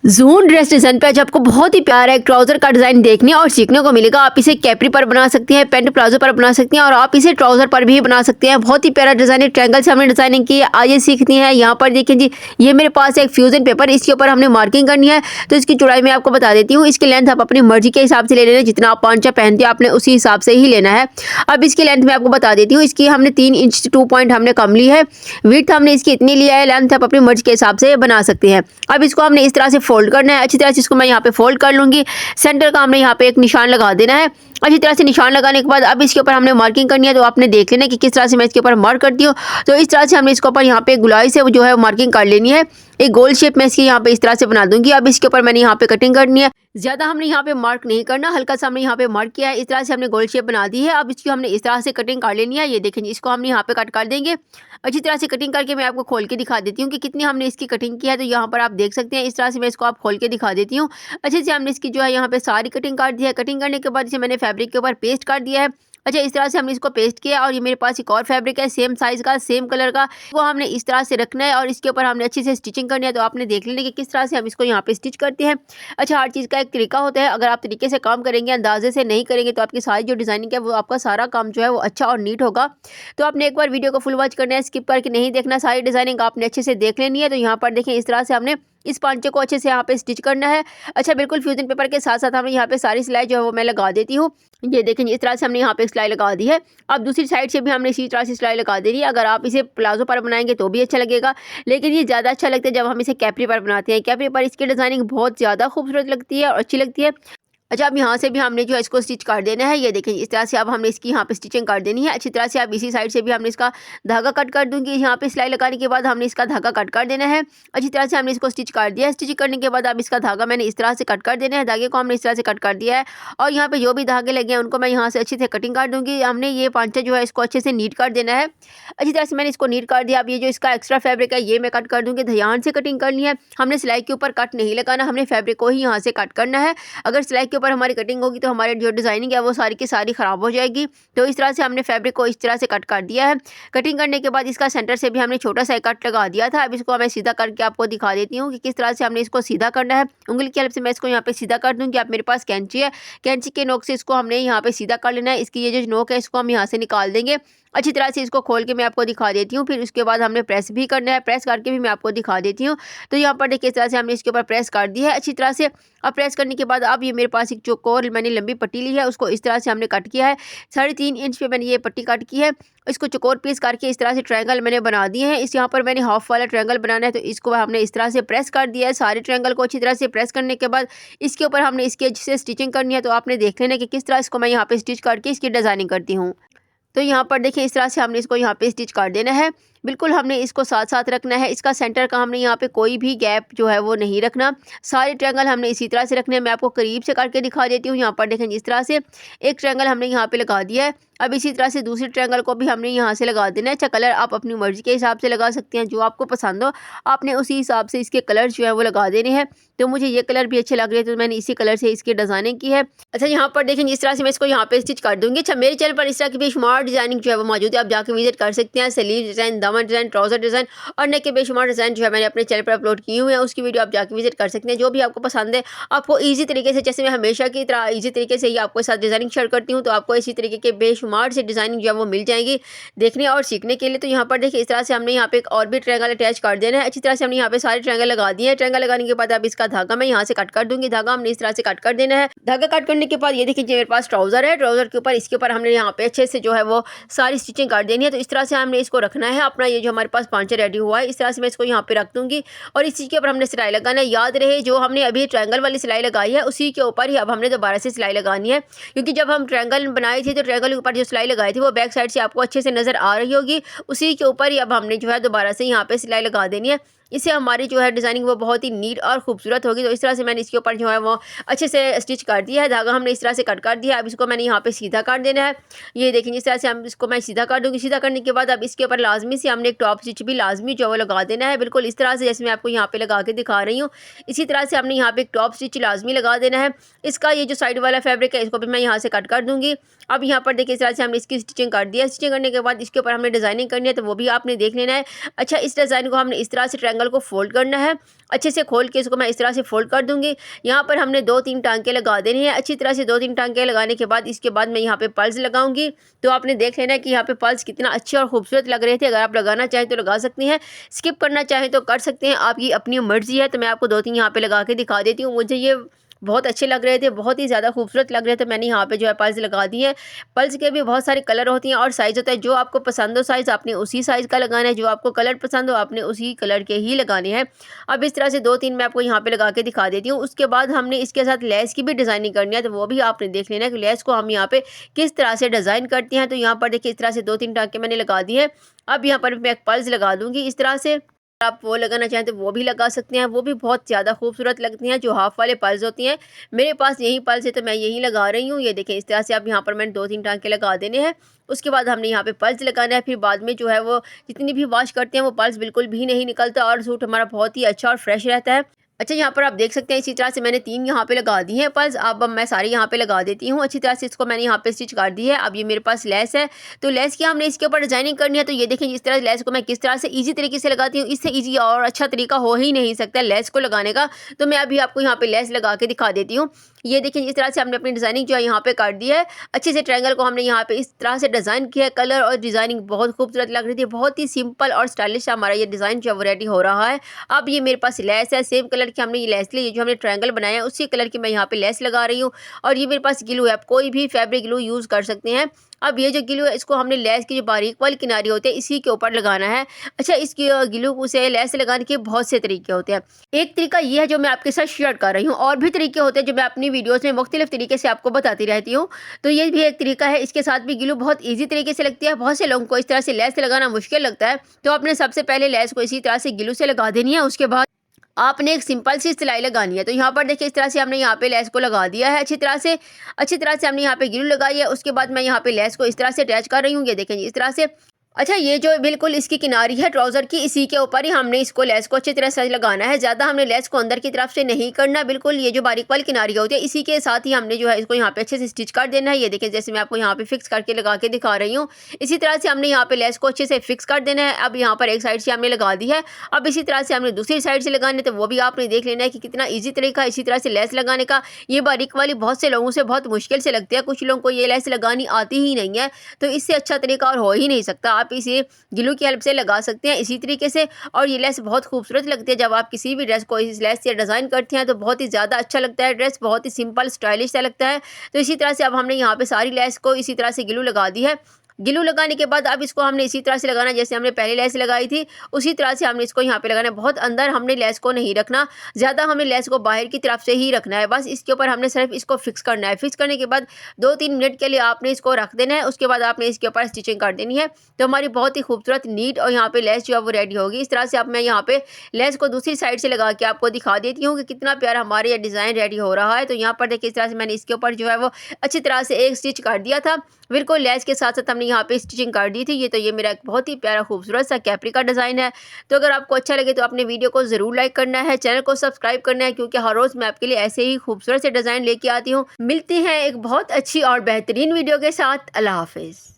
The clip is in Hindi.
ज़ून ड्रेस डिज़ाइन पे आज आपको बहुत ही प्यारा एक ट्राउज़र का डिज़ाइन देखने और सीखने को मिलेगा। आप इसे कैपरी पर बना सकती हैं, पैंट प्लाज़ो पर बना सकती हैं और आप इसे ट्राउज़र पर भी बना सकते हैं। बहुत ही प्यारा डिज़ाइन है, ट्रायंगल से हमने डिज़ाइनिंग की है। आइए सीखते हैं। यहाँ पर देखिए जी, ये मेरे पास एक फ्यूज़न पेपर, इसके ऊपर हमने मार्किंग करनी है। तो इसकी चौड़ाई मैं आपको बता देती हूँ। इसकी लेंथ आप अपनी मर्ज़ी के हिसाब से ले लेना, जितना आप पांचा पहनते हो आपने उसी हिसाब से ही लेना है। अब इसकी लेंथ मैं आपको बता देती हूँ। इसकी हमने 3 इंच 2 पॉइंट हमने कम ली है। विड्थ हमने इसकी इतनी लिया है, लेंथ आप अपनी मर्ज़ी के हिसाब से बना सकते हैं। अब इसको हमने इस तरह से फ़ोल्ड करना है। अच्छी तरह से इसको मैं यहाँ पे फ़ोल्ड कर लूँगी। सेंटर का हमने यहाँ पे एक निशान लगा देना है। अच्छी तरह से निशान लगाने के बाद अब इसके ऊपर हमने मार्किंग करनी है। तो आपने देख लेना कि किस तरह से मैं इसके ऊपर मार्क करती हूँ। तो इस तरह से हमने इसके ऊपर यहाँ पे गुलाई से जो है मार्किंग कर लेनी है। एक गोल शेप मैं इसकी यहाँ पे इस तरह से बना दूँगी। अब इसके ऊपर मैंने यहाँ पे कटिंग करनी है। ज़्यादा हमने यहाँ पे मार्क नहीं करना, हल्का सा हमने यहाँ पे मार्क किया है। इस तरह से हमने गोल शेप बना दी है। अब इसकी हमने इस तरह से कटिंग कर लेनी है। ये देखें, इसको हमने यहाँ पे कट कर देंगे। अच्छी तरह से कटिंग करके मैं आपको खोल के दिखा देती हूँ कि कितनी हमने इसकी कटिंग की है। तो यहाँ पर आप देख सकते हैं, इस तरह से मैं इसको आप खोल के दिखा देती हूँ। अच्छे से हमने इसकी जो है यहाँ पे सारी कटिंग कर दी है। कटिंग करने के बाद इसे मैंने फैब्रिक के ऊपर पेस्ट कर दिया है। अच्छा, इस तरह से हमने इसको पेस्ट किया और ये मेरे पास एक और फैब्रिक है सेम साइज़ का, सेम कलर का, वो हमने इस तरह से रखना है और इसके ऊपर हमने अच्छे से स्टिचिंग करनी है। तो आपने देख लेना कि किस तरह से हम इसको यहाँ पे स्टिच करते हैं। अच्छा, हर चीज़ का एक तरीका होता है। अगर आप तरीके से काम करेंगे, अंदाजे से नहीं करेंगे, तो आपकी सारी जो डिज़ाइनिंग है वो आपका सारा काम जो है वो अच्छा और नीट होगा। तो आपने एक बार वीडियो को फुल वॉच करना है, स्किप करके नहीं देखना। सारी डिज़ाइनिंग आपने अच्छे से देख लेनी है। तो यहाँ पर देखें, इस तरह से हमने इस पांचे को अच्छे से यहाँ पे स्टिच करना है। अच्छा, बिल्कुल फ्यूजन पेपर के साथ साथ हमने यहाँ पे सारी सिलाई जो है वो मैं लगा देती हूँ। ये देखें, इस तरह से हमने यहाँ पे सिलाई लगा दी है। अब दूसरी साइड से भी हमने इसी तरह से सिलाई लगा देनी है। अगर आप इसे प्लाजो पर बनाएंगे तो भी अच्छा लगेगा, लेकिन ये ज़्यादा अच्छा लगता है जब हम इसे कैपरी पर बनाते हैं। कैपरी पर इसकी डिज़ाइनिंग बहुत ज़्यादा खूबसूरत लगती है और अच्छी लगती है। अच्छा, अब यहाँ से भी हमने जो है इसको स्टिच कर देना है। ये देखें, इस तरह से अब हमने इसकी यहाँ पे स्टिचिंग कर देनी है अच्छी तरह से। अब इसी साइड से भी हमने इसका धागा कट कर दूंगी। यहाँ पे सिलाई लगाने के बाद हमने इसका धागा कट कर देना है। अच्छी तरह से हमने इसको स्टिच कर दिया है। स्टिच करने के बाद अब इसका धागा मैंने इस तरह से कट कर देना है। धागे को हमने इस तरह से कट कर दिया है और यहाँ पे जो भी धागे लगे हैं उनको मैं यहाँ से अच्छे से कटिंग कर दूंगी। हमने ये पांचा जो है इसको अच्छे से नीट कर देना है। अच्छी तरह से मैंने इसको नीट कर दिया। अब ये जो इसका एक्स्ट्रा फैब्रिक है ये मैं कट कर दूंगी। ध्यान से कटिंग करनी है, हमने सिलाई के ऊपर कट नहीं लगाना, हमने फैब्रिक को ही यहाँ से कट करना है। अगर सिलाई के ऊपर हमारी कटिंग होगी तो हमारी जो डिज़ाइनिंग है वो सारी की सारी ख़राब हो जाएगी। तो इस तरह से हमने फैब्रिक को इस तरह से कट कर दिया है। कटिंग करने के बाद इसका सेंटर से भी हमने छोटा सा कट लगा दिया था। अब इसको मैं सीधा करके आपको दिखा देती हूँ कि किस तरह से हमने इसको सीधा करना है। उंगली की हेल्प से मैं इसको यहाँ पे सीधा कर दूँगी। अब मेरे पास कैंची है, कैंची के नोक से इसको हमने यहाँ पे सीधा कर लेना है। इसकी ये जो नोक है इसको हम यहाँ से निकाल देंगे। अच्छी तरह से इसको खोल के मैं आपको दिखा देती हूँ। फिर उसके बाद हमने प्रेस भी करना है, प्रेस करके भी मैं आपको दिखा देती हूँ। तो यहाँ पर देखिए, इस तरह से हमने इसके ऊपर प्रेस कर दी है अच्छी तरह से। अब प्रेस करने के बाद अब ये मेरे पास एक चौकोर मैंने लंबी पट्टी ली है, उसको इस तरह से हमने कट किया है। 3.5 इंच पे मैंने ये पट्टी कट की है। इसको चौकोर पीस करके इस तरह से ट्रायंगल मैंने बना दिए हैं। इस यहाँ पर मैंने हाफ वाला ट्रायंगल बनाना है, तो इसको हमने इस तरह से प्रेस कर दिया है। सारे ट्रायंगल को अच्छी तरह से प्रेस करने के बाद इसके ऊपर हमने इसकी अच्छे से स्टिचिंग करनी है। तो आपने देख लेना कि किस तरह इसको मैं यहाँ पे स्टिच करके इसकी डिज़ाइनिंग करती हूँ। तो यहाँ पर देखिए, इस तरह से हमने इसको यहाँ पे स्टिच कर देना है। बिल्कुल हमने इसको साथ साथ रखना है। इसका सेंटर का हमने यहाँ पे कोई भी गैप जो है वो नहीं रखना। सारे ट्रायंगल हमने इसी तरह से रखने हैं। मैं आपको करीब से करके दिखा देती हूँ। यहाँ पर देखें, इस तरह से एक ट्रायंगल हमने यहाँ पे लगा दिया है। अब इसी तरह से दूसरे ट्रायंगल को भी हमने यहाँ से लगा देना है। अच्छा, कलर आप अपनी मर्जी के हिसाब से लगा सकते हैं, जो आपको पसंद हो आपने उसी हिसाब से इसके कलर जो है वो लगा देने हैं। तो मुझे ये कलर भी अच्छे लग रहे हैं तो मैंने इसी कलर से इसकी डिज़ाइनिंग की है। अच्छा, यहाँ पर देखें, इस तरह से मैं इसको यहाँ पे स्टिच कर दूँगी। अच्छा, मेरे चैनल पर इस तरह की बेशुमार डिज़ाइनिंग जो है वो मौजूद है, आप जाकर विजिट कर सकते हैं। स्लीव डिज़ाइन, दामन डिज़ाइन, ट्राउज़र डिज़ाइन और नेक के बेशुमार डिज़ाइन जो है मैंने अपने चैनल पर अपलोड किए हुए हैं। उसकी वीडियो आप जाकर विजिट कर सकते हैं। जो भी आपको पसंद है आपको ईजी तरीके से, जैसे मैं हमेशा की तरह ईजी तरीके से ही आपके साथ डिज़ाइनिंग शेयर करती हूँ, तो आपको इसी तरीके के बेशुमार से डिज़ाइनिंग जो है वो मिल जाएगी देखने और सीखने के लिए। तो यहाँ पर देखिए, इस तरह से हमने यहाँ पे एक और भी ट्रायंगल अटैच कर देना है। अच्छी तरह से हमने यहाँ पे सारे ट्रायंगल लगा दिए हैं। ट्रायंगल लगाने के बाद अब इसका धागा मैं यहाँ से कट कर दूंगी। धागा हमने इस तरह से कट कर देना है। धागा कट करने के बाद ये देखिए, मेरे पास ट्राउजर है। ट्राउजर के ऊपर इसके ऊपर हमने यहाँ पे अच्छे से जो है वो सारी स्टिचिंग कर देनी है। तो इस तरह से हमने इसको रखना है। अपना ये जो हमारे पास पांचा रेडी हुआ है, इस तरह से मैं इसको यहाँ पे रख दूंगी और इस चीज़ के ऊपर हमने सिलाई लगाना है। याद रहे, जो हमने अभी ट्रायंगल वाली सिलाई लगाई है उसी के ऊपर ही अब हमने दोबारा से सिलाई लगानी है, क्योंकि जब हम ट्रायंगल बनाए थे तो ट्रायंगल के ऊपर जो सिलाई लगाई थी वो बैक साइड से आपको अच्छे से नज़र आ रही होगी। उसी के ऊपर ही अब हमने जो है दोबारा से यहाँ पे सिलाई लगा देनी है। इससे हमारी जो है डिज़ाइनिंग वो बहुत ही नीट और खूबसूरत होगी। तो इस तरह से मैंने इसके ऊपर जो है वो अच्छे से स्टिच कर दिया है। धागा हमने इस तरह से कट कर दिया है। अब इसको मैंने यहाँ पे सीधा कर देना है। ये देखें, इस तरह से हम इसको मैं सीधा कर दूँगी। सीधा करने के बाद अब इसके ऊपर लाजमी से हमने एक टॉप स्टिच भी लाजमी जो है वो लगा देना है। बिल्कुल इस तरह से जैसे मैं आपको यहाँ पे लगा के दिखा रही हूँ, इसी तरह से हमने यहाँ पे एक टॉप स्टिच लाजमी लगा देना है। इसका ये जो साइड वाला फैब्रिक है इसको भी मैं यहाँ से कट कर दूँगी। अब यहाँ पर देखिए, इस तरह से हमने इसकी स्टिचिंग कर दी है। स्टिचिंग करने के बाद इसके ऊपर हमने डिज़ाइनिंग करनी है, तो वो भी आपने देख लेना है। अच्छा, इस डिज़ाइन को हमने इस तरह से ट्रायंगल ट्रायंगल को फोल्ड करना है। अच्छे से खोल के इसको मैं इस तरह से फोल्ड कर दूंगी। यहाँ पर हमने 2-3 टांके लगा देने हैं अच्छी तरह से। 2-3 टांके लगाने के बाद इसके बाद मैं यहाँ पे पल्स लगाऊंगी। तो आपने देख लेना कि यहाँ पे पल्स कितना अच्छे और खूबसूरत लग रहे थे। अगर आप लगाना चाहें तो लगा सकती हैं, स्किप करना चाहें तो कर सकते हैं, आपकी अपनी मर्जी है। तो मैं आपको 2-3 यहाँ पे लगा के दिखा देती हूँ। मुझे ये बहुत अच्छे लग रहे थे, बहुत ही ज़्यादा खूबसूरत लग रहे थे। मैंने यहाँ पे जो है पल्स लगा दी है। पल्स के भी बहुत सारे कलर होती हैं और साइज़ होता है। जो आपको पसंद हो साइज़, आपने उसी साइज़ का लगाना है। जो आपको कलर पसंद हो आपने उसी कलर के ही लगाने हैं। अब इस तरह से 2-3 मैं आपको यहाँ पे लगा के दिखा देती हूँ। उसके बाद हमने इसके साथ लेस की भी डिज़ाइनिंग करनी है, तो वो भी आपने देख लेना है कि लेस को हम यहाँ पे किस तरह से डिज़ाइन करते हैं। तो यहाँ पर देखिए इस तरह से 2-3 टाँके मैंने लगा दिए हैं। अब यहाँ पर मैं एक पल्स लगा दूँगी इस तरह से। आप वो लगाना चाहें तो वो भी लगा सकते हैं, वो भी बहुत ज़्यादा खूबसूरत लगती हैं, जो हाफ वाले पल्स होती हैं। मेरे पास यही पल्स है तो मैं यही लगा रही हूँ। ये देखें इस तरह से अब यहाँ पर मैंने 2-3 टांके लगा देने हैं। उसके बाद हमने यहाँ पे पल्स लगाना है। फिर बाद में जो है वो जितनी भी वॉश करते हैं वो पल्स बिल्कुल भी नहीं निकलता और सूट हमारा बहुत ही अच्छा और फ्रेश रहता है। अच्छा, यहाँ पर आप देख सकते हैं इसी तरह से मैंने 3 यहाँ पे लगा दी हैं पल्स। अब मैं सारी यहाँ पे लगा देती हूँ अच्छी तरह से। इसको मैंने यहाँ पे स्टिच कर दी है। अब ये मेरे पास लेस है, तो लेस की हमने इसके ऊपर डिजाइनिंग करनी है। तो ये देखें इस तरह लेस को मैं किस तरह से ईजी तरीके से लगाती हूँ। इससे ईजी और अच्छा तरीका हो ही नहीं सकता लेस को लगाने का। तो मैं अभी आपको यहाँ पे लेस लगा के दिखा देती हूँ। ये देखें इस तरह से हमने अपनी डिज़ाइनिंग जो है यहाँ पे कर दी है। अच्छे से ट्रायंगल को हमने यहाँ पे इस तरह से डिज़ाइन किया है। कलर और डिज़ाइनिंग बहुत खूबसूरत लग रही थी, बहुत ही सिंपल और स्टाइलिश हमारा ये डिज़ाइन जो है रेडी हो रहा है। अब ये मेरे पास लेस है, सेम कलर की हमने ये लेस ली, जो हमने ट्रायंगल बनाया है उसी कलर की मैं यहाँ पे लेस लगा रही हूँ। और ये मेरे पास ग्लू है, आप कोई भी फैब्रिक ग्लू यूज़ कर सकते हैं। अब ये जो ग्लू है इसको हमने लेस की जो बारीक वाली किनारी होती है इसी के ऊपर लगाना है। अच्छा, इसकी ग्लू से लेस लगाने के बहुत से तरीके होते हैं। एक तरीका ये है जो मैं आपके साथ शेयर कर रही हूँ, और भी तरीके होते हैं जो मैं अपनी वीडियोस में मुख्तलिफ तरीके से आपको बताती रहती हूँ। तो ये भी एक तरीका है। इसके साथ भी ग्लू बहुत ईजी तरीके से लगती है। बहुत से लोगों को इस तरह से लेस लगाना मुश्किल लगता है, तो आपने सबसे पहले लेस को इसी तरह से ग्लू से लगा देनी है। उसके बाद आपने एक सिंपल सी सिलाई लगानी है। तो यहाँ पर देखिए इस तरह से हमने यहाँ पे लेस को लगा दिया है अच्छी तरह से हमने यहाँ पे ग्लू लगाई है। उसके बाद मैं यहाँ पे लेस को इस तरह से अटैच कर रही हूँ। ये देखें इस तरह से। अच्छा, ये जो बिल्कुल इसकी किनारी है ट्राउज़र की, इसी के ऊपर ही हमने इसको लेस को अच्छी तरह से लगाना है। ज़्यादा हमने लेस को अंदर की तरफ से नहीं करना, बिल्कुल ये जो बारीक वाली किनारी होती है इसी के साथ ही हमने जो है इसको यहाँ पे अच्छे से स्टिच कर देना है। ये देखें जैसे मैं आपको यहाँ पे फिक्स करके लगा के दिखा रही हूँ, इसी तरह से हमने यहाँ पे लेस को अच्छे से फिक्स कर देना है। अब यहाँ पर एक साइड से हमने लगा दी है, अब इसी तरह से हमने दूसरी साइड से लगाने, तो वो भी आपने देख लेना है कि कितना ईजी तरीका है इसी तरह से लेस लगाने का। ये बारीक वाली बहुत से लोगों से बहुत मुश्किल से लगती है, कुछ लोगों को ये लेस लगानी आती ही नहीं है, तो इससे अच्छा तरीका और हो ही नहीं सकता। आप इसे ग्लू की हेल्प से लगा सकते हैं इसी तरीके से। और ये लेस बहुत खूबसूरत लगती है। जब आप किसी भी ड्रेस को इस लेस से डिज़ाइन करते हैं तो बहुत ही ज़्यादा अच्छा लगता है, ड्रेस बहुत ही सिंपल स्टाइलिश सा लगता है। तो इसी तरह से अब हमने यहाँ पे सारी लेस को इसी तरह से ग्लू लगा दी है। ग्लू लगाने के बाद अब इसको हमने इसी तरह से लगाना जैसे हमने पहले लेस लगाई थी, उसी तरह से हमने इसको यहाँ पे लगाना है। बहुत अंदर हमने लेस को नहीं रखना, ज़्यादा हमने लेस को बाहर की तरफ से ही रखना है। बस इसके ऊपर हमने सिर्फ इसको फिक्स करना है। फिक्स करने के बाद 2-3 मिनट के लिए आपने इसको रख देना है। उसके बाद आपने इसके ऊपर स्टिचिंग कर देनी है। तो हमारी बहुत ही खूबसूरत नीट और यहाँ पे लेस जो है वो रेडी होगी। इस तरह से अब मैं यहाँ पे लेस को दूसरी साइड से लगा के आपको दिखा देती हूँ कि कितना प्यारा हमारे ये डिज़ाइन रेडी हो रहा है। तो यहाँ पर देखिए इस तरह से मैंने इसके ऊपर जो है वो अच्छी तरह से एक स्टिच कर दिया था। बिल्कुल लेस के साथ साथ हमने यहाँ पे स्टिचिंग कर दी थी। ये मेरा एक बहुत ही प्यारा खूबसूरत सा कैप्री का डिज़ाइन है। तो अगर आपको अच्छा लगे तो अपने वीडियो को ज़रूर लाइक करना है, चैनल को सब्सक्राइब करना है, क्योंकि हर रोज़ मैं आपके लिए ऐसे ही खूबसूरत से डिज़ाइन लेके आती हूँ। मिलती हैं एक बहुत अच्छी और बेहतरीन वीडियो के साथ। अल्लाह हाफिज़।